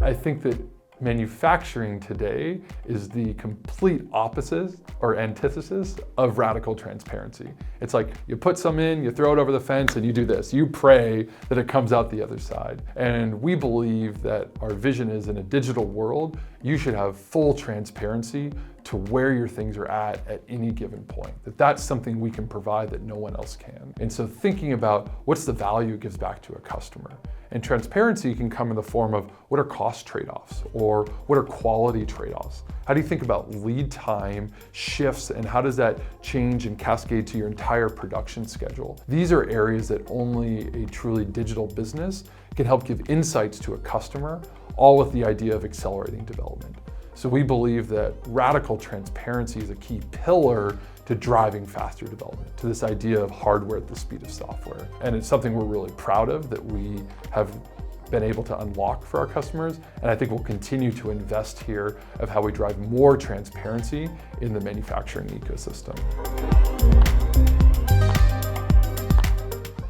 I think that manufacturing today is the complete opposite or antithesis of radical transparency. It's like you put some in, you throw it over the fence, and you do this. You pray that it comes out the other side. And we believe that our vision is in a digital world, you should have full transparency to where your things are at any given point. That's something we can provide that no one else can. And so thinking about what's the value it gives back to a customer. And transparency can come in the form of what are cost trade-offs or what are quality trade-offs? How do you think about lead time, shifts, and how does that change and cascade to your entire production schedule? These are areas that only a truly digital business can help give insights to a customer, all with the idea of accelerating development. So we believe that radical transparency is a key pillar to driving faster development, to this idea of hardware at the speed of software. And it's something we're really proud of that we have been able to unlock for our customers. And I think we'll continue to invest here of how we drive more transparency in the manufacturing ecosystem.